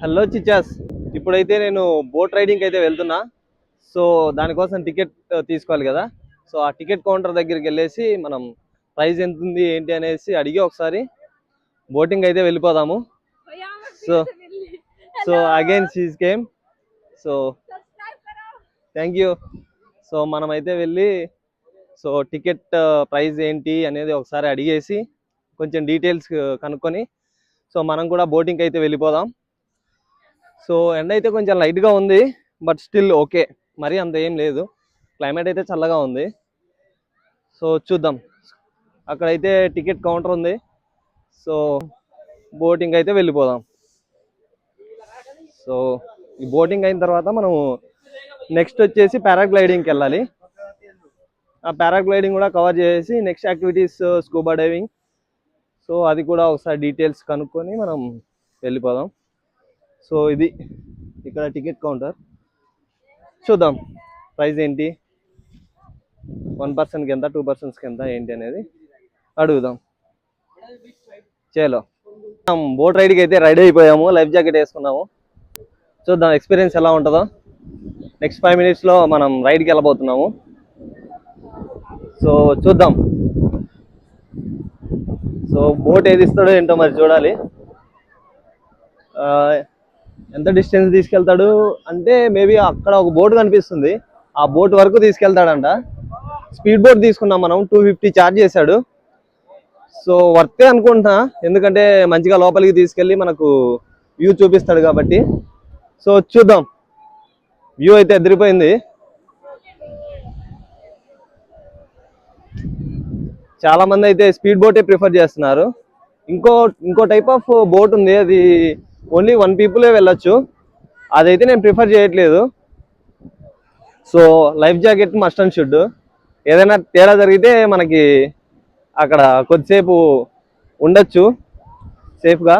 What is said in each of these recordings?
Hello Chichas, ఇప్పుడైతే నేను boat riding అయితే వెళ్తున్నా. సో దానికోసం టికెట్ తీసుకోవాలి కదా. సో ఆ టికెట్ కౌంటర్ దగ్గరికి వెళ్ళేసి మనం ప్రైస్ ఎంత ఉంది ఏంటి అనేసి అడిగి ఒకసారి బోటింగ్ అయితే వెళ్ళిపోదాము. So so again she's came. So thank you. So మనమైతే వెళ్ళి సో టికెట్ ప్రైస్ ఏంటి అనేది ఒకసారి అడిగేసి కొంచెం డీటెయిల్స్ కనుక్కొని సో మనం కూడా బోటింగ్ అయితే వెళ్ళిపోదాం. సో ఎండ అయితే కొంచెం లైట్గా ఉంది, బట్ స్టిల్ ఓకే, మరీ అంత ఏం లేదు. క్లైమేట్ అయితే చల్లగా ఉంది. సో చూద్దాం. అక్కడైతే టికెట్ కౌంటర్ ఉంది. సో బోటింగ్ అయితే వెళ్ళిపోదాం. సో ఈ బోటింగ్ అయిన తర్వాత మనం నెక్స్ట్ వచ్చేసి పారాగ్లైడింగ్కి వెళ్ళాలి. ఆ పారాగ్లైడింగ్ కూడా కవర్ చేసి next activities scuba diving. So అది కూడా ఒకసారి డీటెయిల్స్ కనుక్కొని మనం వెళ్ళిపోదాం. సో ఇది ఇక్కడ టికెట్ కౌంటర్. చూద్దాం ప్రైస్ ఏంటి, 1 పర్సన్కి ఎంత, 2 పర్సన్స్కి ఎంత ఏంటి అనేది అడుగుదాం. చేలో బోట్ రైడ్కి అయితే రెడీ అయిపోయాము, లైఫ్ జాకెట్ వేసుకున్నాము. చూద్దాం ఎక్స్పీరియన్స్ ఎలా ఉంటుందో. నెక్స్ట్ 5 minutesలో మనం రైడ్కి వెళ్ళబోతున్నాము. సో చూద్దాం. సో బోట్ ఏది ఇస్తాడో ఏంటో మరి చూడాలి. ఎంత డిస్టెన్స్ తీసుకెళ్తాడు అంటే మేబీ అక్కడ ఒక బోట్ కనిపిస్తుంది, ఆ బోట్ వరకు తీసుకెళ్తాడంట. స్పీడ్ బోట్ తీసుకున్నాం మనం, 250 ఛార్జ్ చేశాడు. సో వర్తే అనుకుంటున్నా, ఎందుకంటే మంచిగా లోపలికి తీసుకెళ్ళి మనకు వ్యూ చూపిస్తాడు కాబట్టి. సో చూద్దాం. వ్యూ అయితే ఎదిరిపోయింది. చాలా మంది అయితే స్పీడ్ బోటే ప్రిఫర్ చేస్తున్నారు. ఇంకో టైప్ ఆఫ్ బోట్ ఉంది, అది ఓన్లీ 1 people వెళ్ళొచ్చు. అదైతే నేను ప్రిఫర్ చేయట్లేదు. So life jacket must and should. ఏదైనా తేడా జరిగితే మనకి అక్కడ కొద్దిసేపు ఉండొచ్చు సేఫ్గా.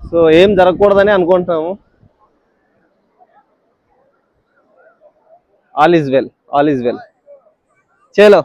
సో ఏం జరగకూడదని అనుకుంటున్నాము. All is well, all is well. చేలో